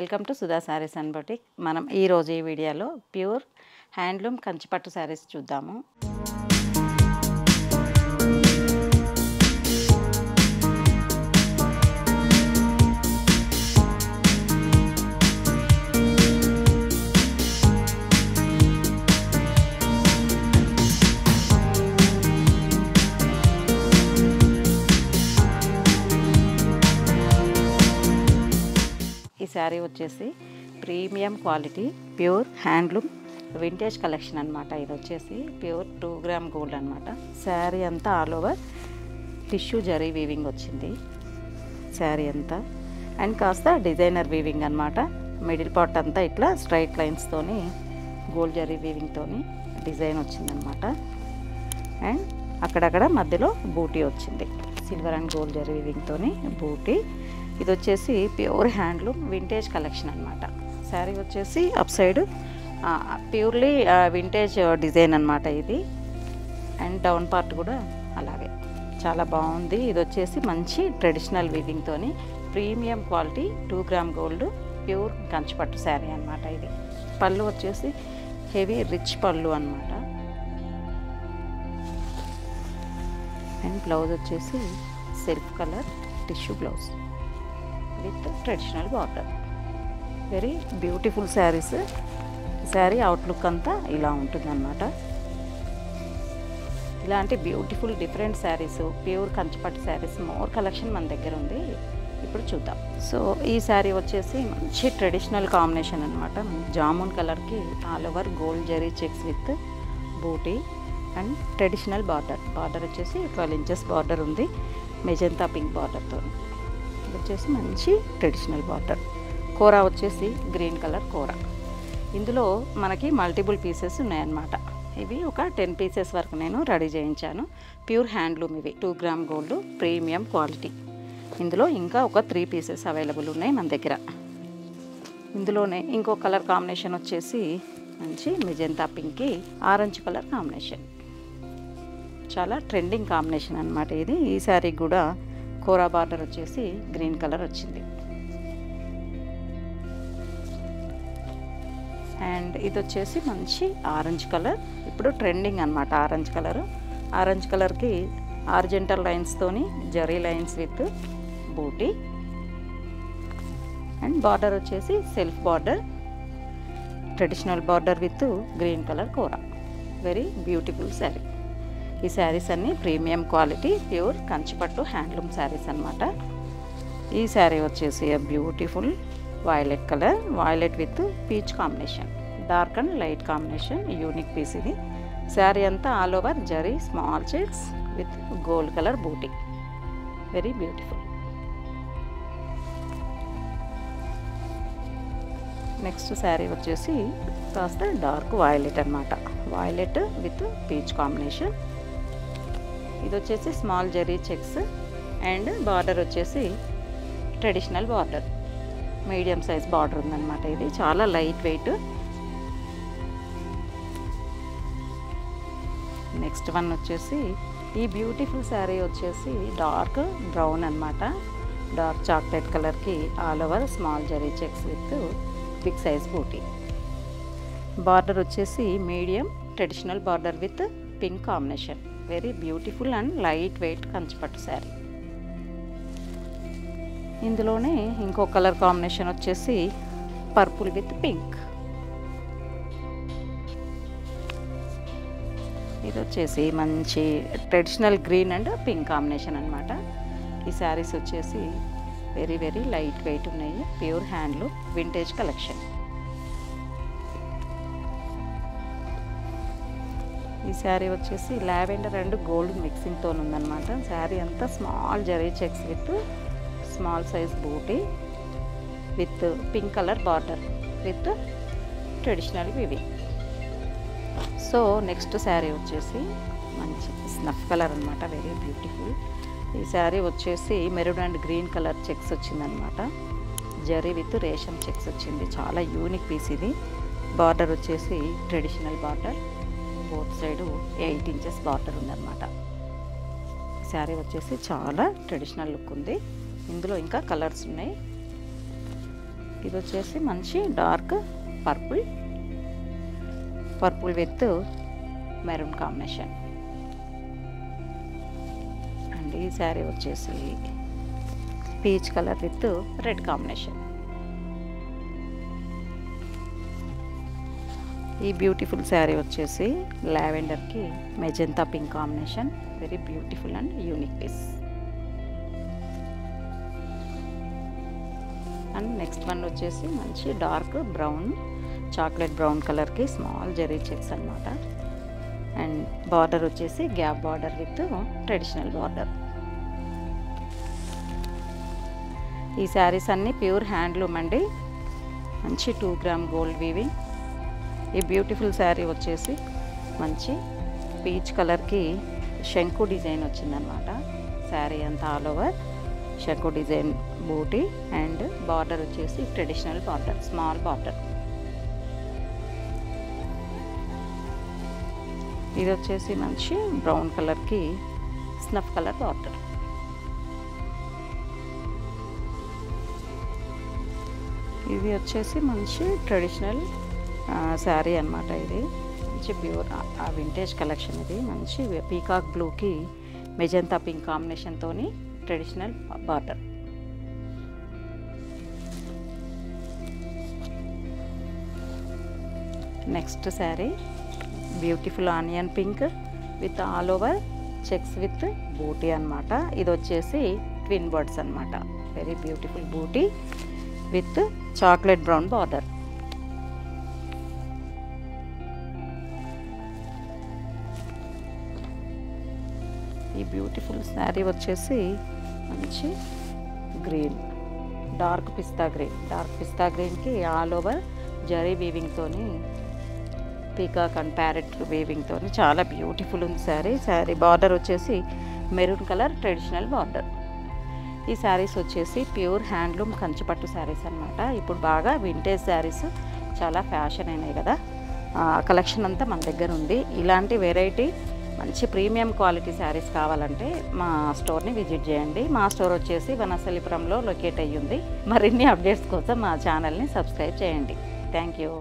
Welcome to Sudha saris and boutique. మనం ఈరోజు ఈ వీడియోలో ప్యూర్ హ్యాండ్లూమ్ కంచిపట్టు శారీస్ చూద్దాము. ఈ శారీ వచ్చేసి premium quality pure handloom vintage collection అనమాట. ఇది వచ్చేసి ప్యూర్ 2 గ్రామ్ గోల్డ్ అనమాట. శారీ అంతా all over tissue zari weaving వచ్చింది శారీ అంతా, అండ్ కాస్త డిజైనర్ వీవింగ్ అనమాట. మిడిల్ పార్ట్ అంతా ఇట్లా స్ట్రైట్ లైన్స్తోని గోల్డ్ జరీ వీవింగ్తోని డిజైన్ వచ్చిందనమాట. అండ్ అక్కడక్కడ మధ్యలో బూటీ వచ్చింది, సిల్వర్ అండ్ గోల్డ్ జరీ వీవింగ్తోని బూటీ. ఇది వచ్చేసి ప్యూర్ హ్యాండ్లూమ్ వింటేజ్ కలెక్షన్ అనమాట. శారీ వచ్చేసి up side purely vintage design అనమాట ఇది, అండ్ డౌన్ పార్ట్ కూడా అలాగే చాలా బాగుంది. ఇది వచ్చేసి మంచి ట్రెడిషనల్ వీవింగ్తోని premium quality 2 gram gold pure Kanchipattu sari అనమాట. ఇది పళ్ళు వచ్చేసి హెవీ రిచ్ పళ్ళు అనమాట. అండ్ బ్లౌజ్ వచ్చేసి self colour tissue blouse with traditional border. Very beautiful saris. Sari outlook అంతా ఇలా ఉంటుందన్నమాట. ఇలాంటి beautiful different saris, pure Kanchipattu saris more collection మన దగ్గర ఉంది, ఇప్పుడు చూద్దాం. సో ఈ శారీ వచ్చేసి మంచి ట్రెడిషనల్ కాంబినేషన్ అనమాట. జామున్ కలర్కి all over gold zari checks with buti and traditional border వచ్చేసి 12 ఇంచెస్ బార్డర్ ఉంది, మెజంతా పింక్ బార్డర్తో. ఇది వచ్చేసి మంచి ట్రెడిషనల్ బార్డర్. కోరా వచ్చేసి గ్రీన్ కలర్ కోరా. ఇందులో మనకి మల్టిపుల్ పీసెస్ ఉన్నాయన్నమాట. ఇవి ఒక 10 పీసెస్ వరకు నేను రెడీ చేయించాను. ప్యూర్ హ్యాండ్లూమ్ ఇవి 2 గ్రామ్ గోల్డ్ ప్రీమియం క్వాలిటీ. ఇందులో ఇంకా ఒక 3 పీసెస్ అవైలబుల్ ఉన్నాయి మన దగ్గర. ఇందులోనే ఇంకో కలర్ కాంబినేషన్ వచ్చేసి మంచి మెజంతా పింక్కి ఆరెంజ్ కలర్ కాంబినేషన్. చాలా ట్రెండింగ్ కాంబినేషన్ అనమాట ఇది. ఈ శారీకి కూడా కోరా బార్డర్ వచ్చేసి గ్రీన్ కలర్ వచ్చింది. అండ్ ఇది వచ్చేసి మంచి ఆరెంజ్ కలర్, ఇప్పుడు ట్రెండింగ్ అనమాట ఆరెంజ్ కలర్. ఆరెంజ్ కలర్కి ఆర్జెంటల్ లైన్స్తోని zari lines with buti and border వచ్చేసి self border, traditional border with green colour kora. Very beautiful sari. ఈ శారీస్ అన్నీ premium quality pure Kanchipattu handloom saris అనమాట. ఈ శారీ వచ్చేసి beautiful violet colour, violet with peach combination, dark and light combination, unique piece ఇది. శారీ అంతా all over zari small checks with gold colour buti. Very beautiful. Next sari వచ్చేసి కాస్త dark violet అనమాట, వైలెట్ విత్ పీచ్ కాంబినేషన్. ఇది వచ్చేసి small zari checks and border వచ్చేసి traditional border, medium size border ఉందన్నమాట. ఇది చాలా లైట్ వెయిట్. నెక్స్ట్ వన్ వచ్చేసి ఈ బ్యూటిఫుల్ శారీ వచ్చేసి డార్క్ బ్రౌన్ అనమాట. డార్క్ చాక్లెట్ కలర్కి all over small zari checks with big size buti. Border వచ్చేసి medium traditional border with pink combination. Very beautiful and light weight Kanchipattu sari. ఇందులోనే ఇంకో కలర్ కాంబినేషన్ వచ్చేసి పర్పుల్ విత్ పింక్. ఇది వచ్చేసి మంచి traditional green and pink combination అనమాట. ఈ శారీస్ వచ్చేసి వెరీ వెరీ లైట్ వెయిట్ ఉన్నాయి, ప్యూర్ హ్యాండ్లూమ్ వింటేజ్ కలెక్షన్. ఈ శారీ వచ్చేసి లావెండర్ అండ్ గోల్డ్ మిక్సింగ్తో ఉందన్నమాట. శారీ అంతా small zari checks with small size buti with pink colour border with traditional weaving. So next sari వచ్చేసి మంచి స్నఫ్ కలర్ అనమాట, వెరీ బ్యూటిఫుల్. ఈ శారీ వచ్చేసి maroon and green colour checks వచ్చిందనమాట. జరీ విత్ రేషం చెక్స్ వచ్చింది, చాలా యూనిక్ పీస్ ఇది. బార్డర్ వచ్చేసి traditional border, both side 8 inches border ఉందన్నమాట. శారీ వచ్చేసి చాలా ట్రెడిషనల్ లుక్ ఉంది. ఇందులో ఇంకా కలర్స్ ఉన్నాయి. ఇది వచ్చేసి మంచి dark purple with maroon combination. And ఈ శారీ వచ్చేసి peach colour with red combination. ఈ బ్యూటిఫుల్ శారీ వచ్చేసి లావెండర్కి magenta pink combination. Very beautiful and unique piece. And next one వచ్చేసి మంచి డార్క్ బ్రౌన్, చాక్లెట్ బ్రౌన్ కలర్కి స్మాల్ జెరీ చెక్స్ అనమాట. అండ్ బార్డర్ వచ్చేసి gap border with traditional border. ఈ శారీస్ అన్నీ ప్యూర్ హ్యాండ్లూమ్ అండి. మంచి 2 గ్రామ్ గోల్డ్ వీవింగ్. ఈ బ్యూటిఫుల్ శారీ వచ్చేసి మంచి పీచ్ కలర్కి శంకు డిజైన్ వచ్చిందనమాట. శారీ అంతా ఆల్ ఓవర్ శంకు డిజైన్ బూటీ అండ్ బార్డర్ వచ్చేసి ట్రెడిషనల్ బార్డర్, స్మాల్ బార్డర్. ఇది వచ్చేసి మంచి బ్రౌన్ కలర్కి స్నఫ్ కలర్ బార్డర్. ఇది వచ్చేసి మంచి ట్రెడిషనల్ శారీ అనమాట. ఇది మంచి ప్యూర్ వింటేజ్ కలెక్షన్. ఇది మంచి పీకాక్ బ్లూకి మెజంతా పింక్ కాంబినేషన్తో traditional border. Next sari beautiful onion pink with all over checks with booti అనమాట. ఇది వచ్చేసి ట్విన్ బర్డ్స్ అనమాట. Very beautiful booti with chocolate brown border. ఈ బ్యూటిఫుల్ శారీ వచ్చేసి మంచి గ్రీన్, డార్క్ పిస్తా గ్రీన్కి ఆల్ ఓవర్ జరీ వీవింగ్తోని పీకాక్ అండ్ ప్యారెట్ వీవింగ్తో చాలా బ్యూటిఫుల్ ఉంది శారీ. బార్డర్ వచ్చేసి మెరూన్ కలర్ ట్రెడిషనల్ బార్డర్. ఈ శారీస్ వచ్చేసి ప్యూర్ హ్యాండ్లూమ్ కంచిపట్టు శారీస్ అనమాట. ఇప్పుడు బాగా వింటేజ్ శారీస్ చాలా ఫ్యాషన్ అయినాయి కదా, కలెక్షన్ అంతా మన దగ్గర ఉంది. ఇలాంటి వెరైటీ మంచి ప్రీమియం క్వాలిటీ శారీస్ కావాలంటే మా స్టోర్ని విజిట్ చేయండి. మా స్టోర్ వచ్చేసి వనస్థలిపురంలో లొకేట్ అయ్యి ఉంది. మరిన్ని అప్డేట్స్ కోసం మా ఛానల్ని సబ్స్క్రైబ్ చేయండి. Thank you.